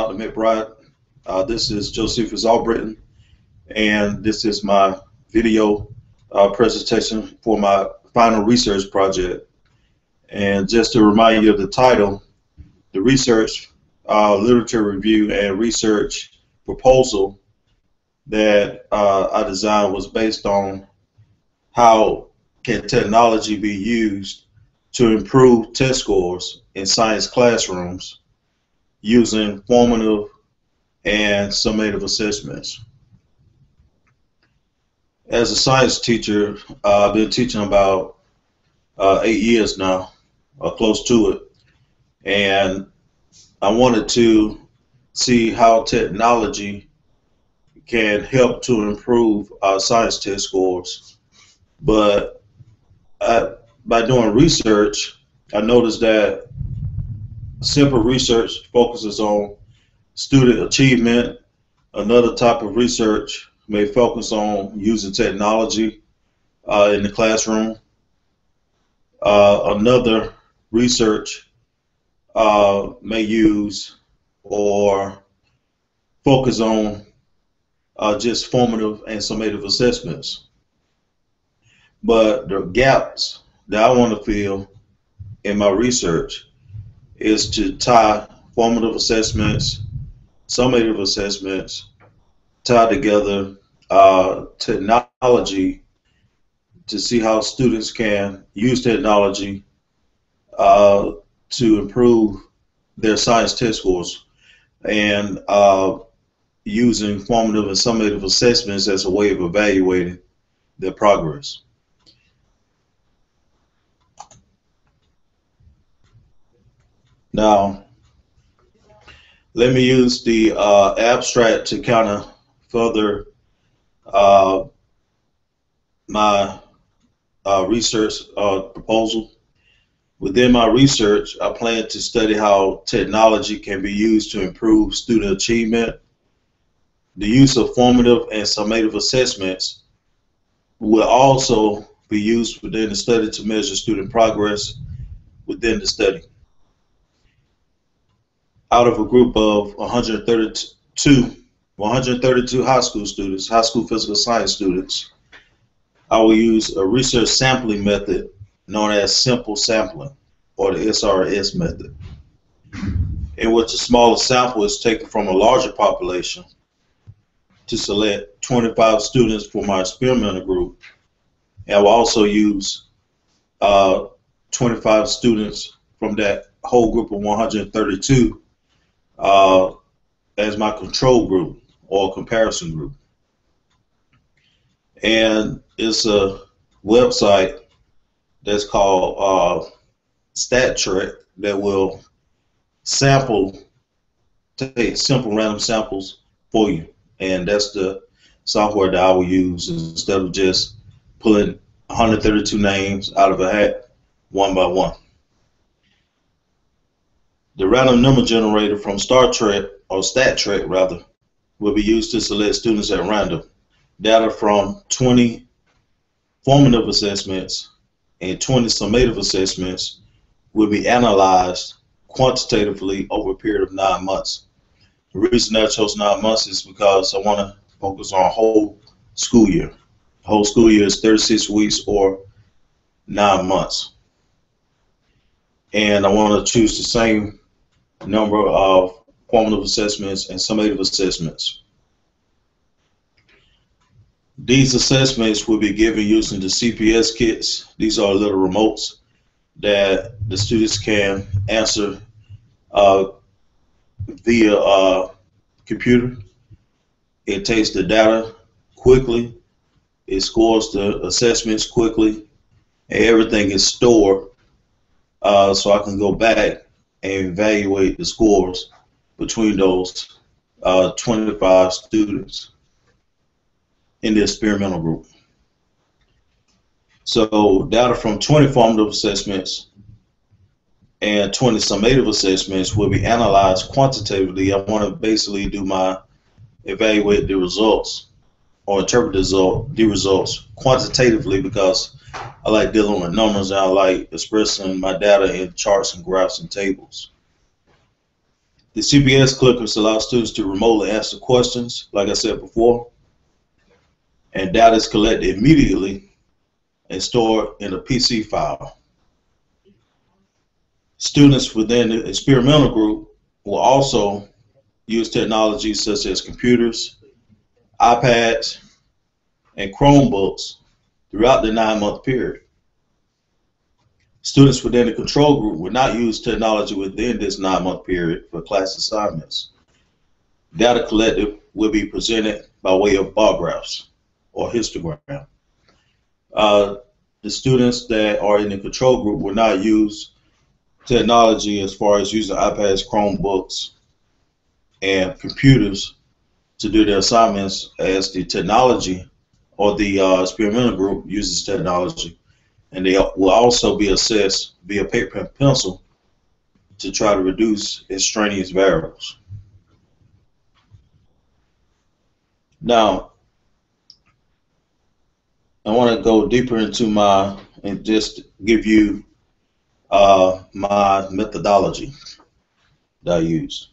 Dr. McBride. This is Josephus Albritton, and this is my video presentation for my final research project. And just to remind you of the title, the research, literature review, and research proposal that I designed was based on how can technology be used to improve test scores in science classrooms using formative and summative assessments. As a science teacher, I've been teaching about 8 years now, or close to it, and I wanted to see how technology can help to improve our science test scores. But by doing research, I noticed that simple research focuses on student achievement. Another type of research may focus on using technology in the classroom. Another research may use or focus on just formative and summative assessments. But the gaps that I want to fill in my research is to tie formative assessments, summative assessments, tie together technology to see how students can use technology to improve their science test scores, and using formative and summative assessments as a way of evaluating their progress. Now, let me use the abstract to kind of further my research proposal. Within my research, I plan to study how technology can be used to improve student achievement. The use of formative and summative assessments will also be used within the study to measure student progress within the study. Out of a group of 132 high school students, high school physical science students, I will use a research sampling method known as simple sampling, or the SRS method, in which a smaller sample is taken from a larger population to select 25 students for my experimental group. And I will also use 25 students from that whole group of 132 as my control group or comparison group. And it's a website that's called StatTrak that will take simple random samples for you. And that's the software that I will use instead of just pulling 132 names out of a hat one by one. The random number generator from StatTrak rather, will be used to select students at random. Data from 20 formative assessments and 20 summative assessments will be analyzed quantitatively over a period of 9 months. The reason I chose 9 months is because I want to focus on a whole school year. The whole school year is 36 weeks or 9 months. And I want to choose the same number of formative assessments and summative assessments. These assessments will be given using the CPS kits. These are little remotes that the students can answer via computer. It takes the data quickly, it scores the assessments quickly, and everything is stored so I can go back and evaluate the scores between those 25 students in the experimental group. So data from 20 formative assessments and 20 summative assessments will be analyzed quantitatively. I want to basically do my evaluate the results or interpret the results quantitatively, because I like dealing with numbers and I like expressing my data in charts and graphs and tables. The CPS clickers allow students to remotely answer questions, like I said before, and data is collected immediately and stored in a PC file. Students within the experimental group will also use technologies such as computers, iPads, and Chromebooks throughout the 9-month period. Students within the control group will not use technology within this 9-month period for class assignments. Data collected will be presented by way of bar graphs or histogram. The students that are in the control group will not use technology as far as using iPads, Chromebooks, and computers to do their assignments, as the technology or the experimental group uses technology. And they will also be assessed via paper and pencil to try to reduce extraneous variables. Now, I want to go deeper into and just give you my methodology that I use.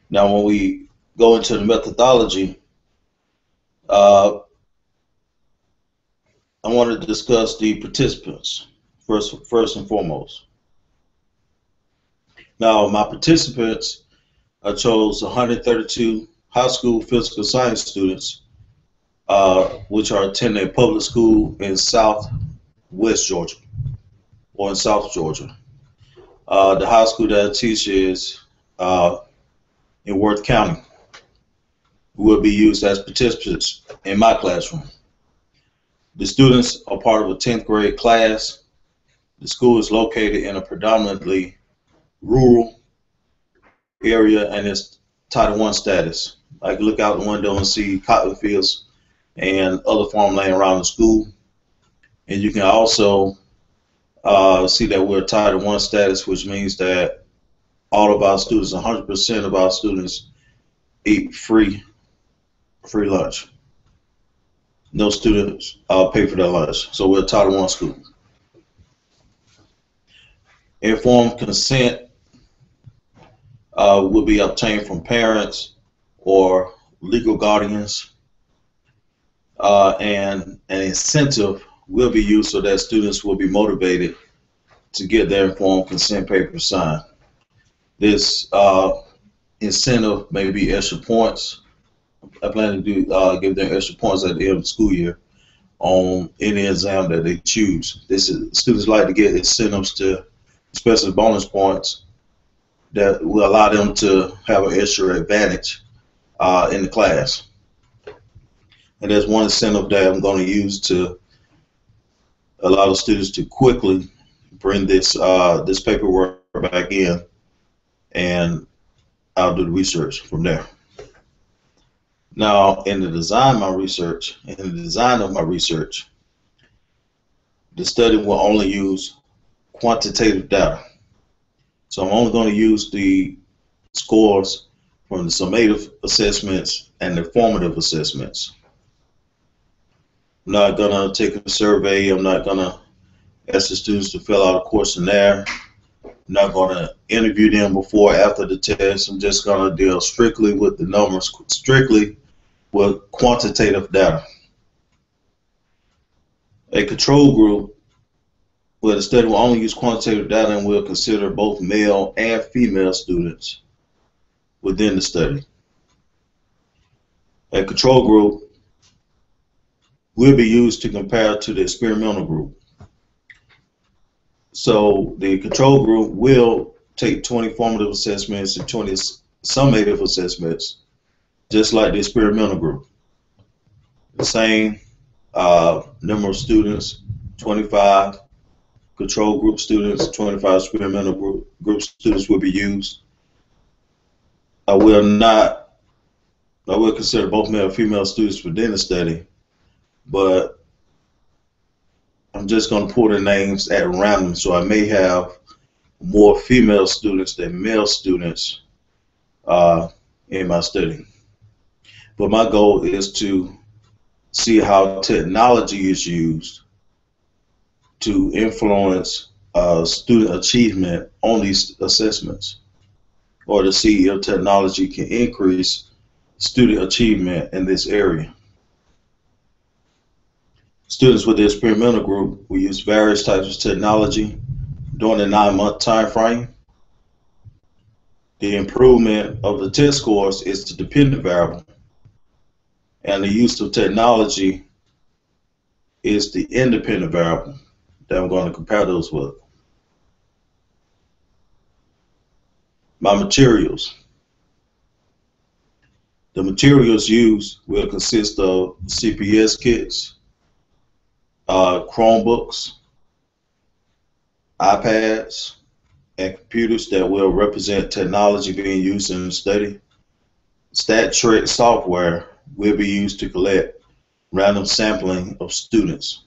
Now, when we go into the methodology, I want to discuss the participants first and foremost. Now, my participants, I chose 132 high school physical science students, which are attending a public school in Southwest Georgia or in South Georgia. The high school that I teach is in Worth County, who will be used as participants in my classroom. The students are part of a 10th grade class. The school is located in a predominantly rural area and it's Title I status. I can look out the window and see cotton fields and other farmland around the school. And you can also see that we're Title I status, which means that all of our students, 100% of our students, eat free lunch. No students pay for their lunch. So we're a Title I school. Informed consent will be obtained from parents or legal guardians, and an incentive will be used so that students will be motivated to get their informed consent paper signed. This incentive may be extra points. I plan to give them extra points at the end of the school year on any exam that they choose. Students like to get incentives to, especially bonus points, that will allow them to have an extra advantage in the class. And there's one incentive that I'm going to use to allow the students to quickly bring this paperwork back in, and I'll do the research from there. Now, in the design of my research, the study will only use quantitative data. So I'm only going to use the scores from the summative assessments and the formative assessments. I'm not going to take a survey. I'm not going to ask the students to fill out a questionnaire. I'm not going to interview them before or after the test. I'm just going to deal strictly with the numbers, strictly with quantitative data. A control group where the study will only use quantitative data and will consider both male and female students within the study. A control group will be used to compare to the experimental group. So the control group will take 20 formative assessments and 20 summative assessments, just like the experimental group. The same number of students, 25 control group students, 25 experimental group students will be used. I will consider both male and female students within the study, but I'm just going to pull the names at random, so I may have more female students than male students in my study. But my goal is to see how technology is used to influence student achievement on these assessments. or to see if technology can increase student achievement in this area. Students with the experimental group will use various types of technology during the 9-month time frame. The improvement of the test scores is the dependent variable, and the use of technology is the independent variable that I'm going to compare those with. My materials. The materials used will consist of CPS kits, Chromebooks, iPads, and computers that will represent technology being used in the study. StatTrak software will be used to collect random sampling of students.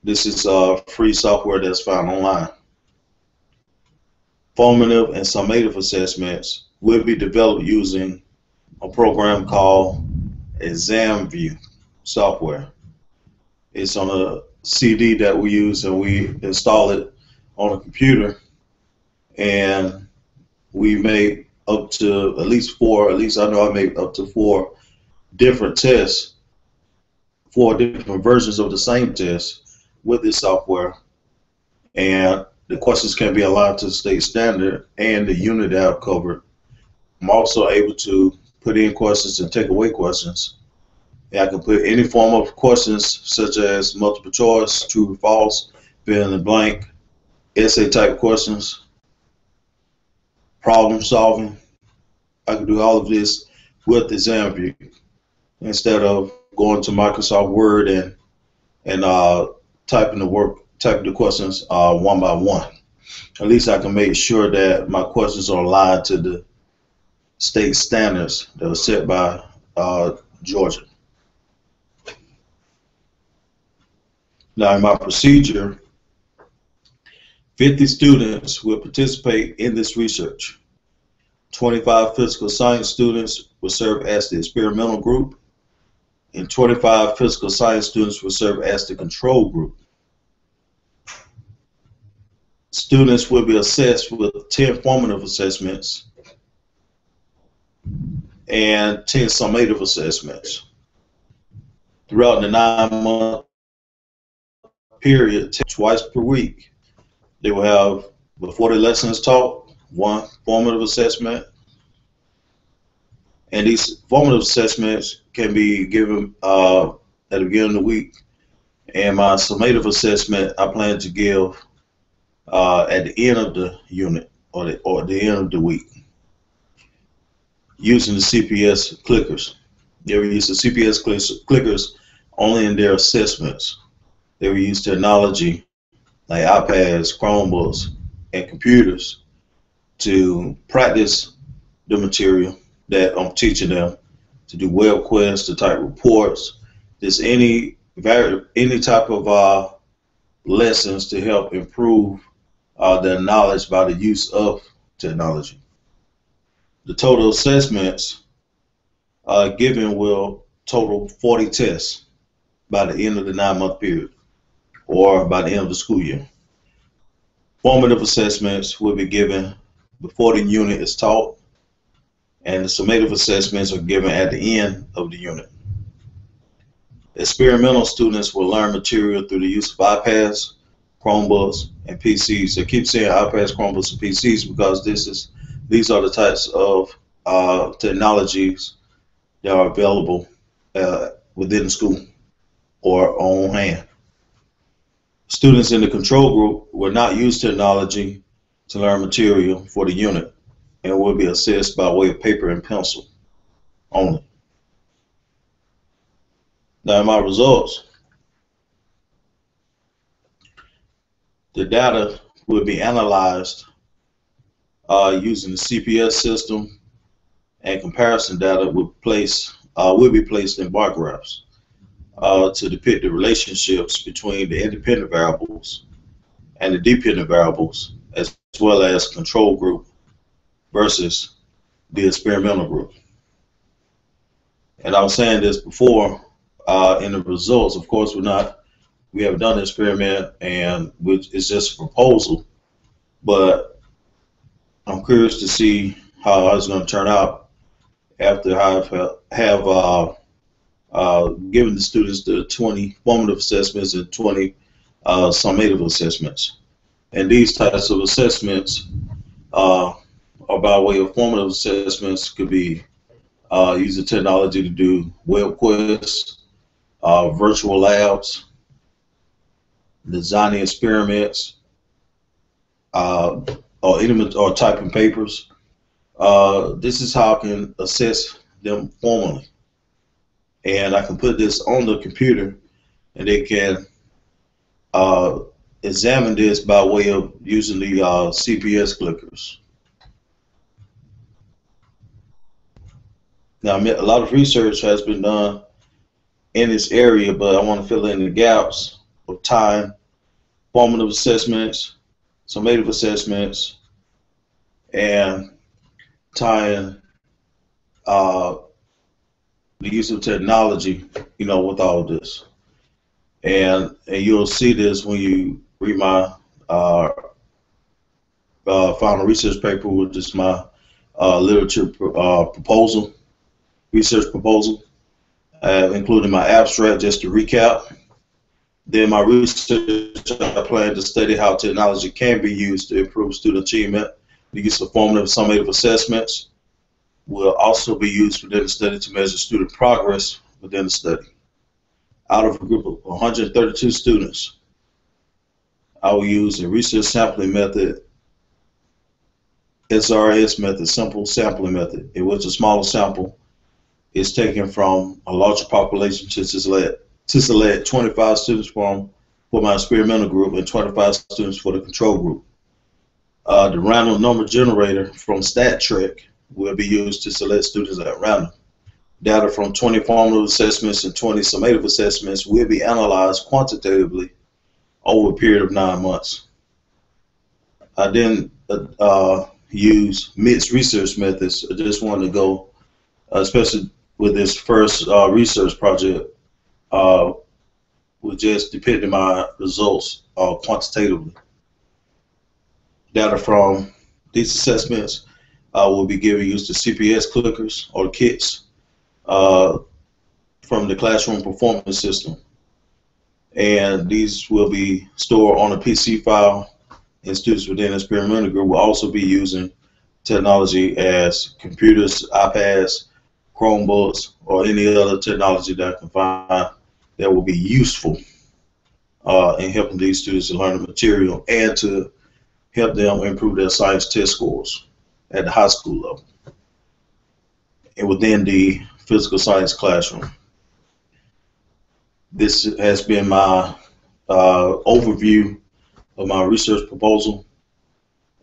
This is free software that's found online. Formative and summative assessments will be developed using a program called ExamView software. It's on a CD that we use, and we install it on a computer, and we make up to at least I know I make up to 4 different tests, 4 different versions of the same test with this software, and the questions can be aligned to the state standard and the unit that I've covered. I'm also able to put in questions and take away questions. And I can put any form of questions such as multiple choice, true or false, fill in the blank, essay type questions, problem solving. I can do all of this with ExamView instead of going to Microsoft Word and typing the questions one by one. At least I can make sure that my questions are aligned to the state standards that were set by Georgia. Now, in my procedure, 50 students will participate in this research. 25 physical science students will serve as the experimental group, and 25 physical science students will serve as the control group. Students will be assessed with 10 formative assessments and 10 summative assessments. Throughout the 9-month period, twice per week, they will have, before the lesson is taught, 1 formative assessment. And these formative assessments can be given at the beginning of the week. And my summative assessment I plan to give at the end of the unit or the end of the week, using the CPS clickers. They will use the CPS clickers only in their assessments. They will use technology like iPads, Chromebooks, and computers to practice the material that I'm teaching them, to do web quests, to type reports, just any type of lessons to help improve their knowledge by the use of technology. The total assessments given will total 40 tests by the end of the 9-month period, or by the end of the school year. Formative assessments will be given before the unit is taught, and the summative assessments are given at the end of the unit. Experimental students will learn material through the use of iPads, Chromebooks, and PCs. I keep saying iPads, Chromebooks, and PCs because these are the types of technologies that are available within the school or on hand. Students in the control group will not use technology to learn material for the unit and will be assessed by way of paper and pencil only. Now, in my results, the data will be analyzed using the CPS system, and comparison data will be placed in bar graphs to depict the relationships between the independent variables and the dependent variables, as well as control group versus the experimental group. And I was saying this before in the results. Of course, we haven't done the experiment, and it's just a proposal, but I'm curious to see how it's going to turn out after I have given the students the 20 formative assessments and 20 summative assessments. And these types of assessments are by way of formative assessments, could be using technology to do web quiz, virtual labs, designing experiments, uh, or typing papers. This is how I can assess them formally, and I can put this on the computer, and they can uh, examine this by way of using the CPS clickers. Now, a lot of research has been done in this area, but I want to fill in the gaps of time, formative assessments, summative assessments, and tying uh, the use of technology, with all of this. And you'll see this when you read my final research paper, which is my literature proposal, research proposal, including my abstract, just to recap. Then my research, I plan to study how technology can be used to improve student achievement. The use of formative summative assessments will also be used within the study to measure student progress within the study. Out of a group of 132 students, I will use a research sampling method, SRS method, simple sampling method, in which a smaller sample is taken from a larger population to select 25 students for my experimental group and 25 students for the control group. The random number generator from StatTrak will be used to select students at random. Data from 20 formative assessments and 20 summative assessments will be analyzed quantitatively over a period of 9 months. I then use mixed research methods. I just wanted to go, especially with this first research project, with just depicting my results quantitatively. Data from these assessments will be given used to CPS clickers or kits from the classroom performance system. And these will be stored on a PC file, and students within the experimental group will also be using technology as computers, iPads, Chromebooks, or any other technology that I can find that will be useful in helping these students to learn the material and to help them improve their science test scores at the high school level and within the physical science classroom. This has been my overview of my research proposal,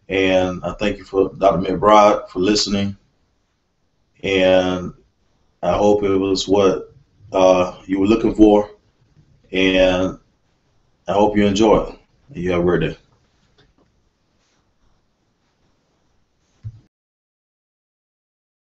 and I thank you for Dr. McBride for listening, and I hope it was what you were looking for, and I hope you enjoy it. You have a great day.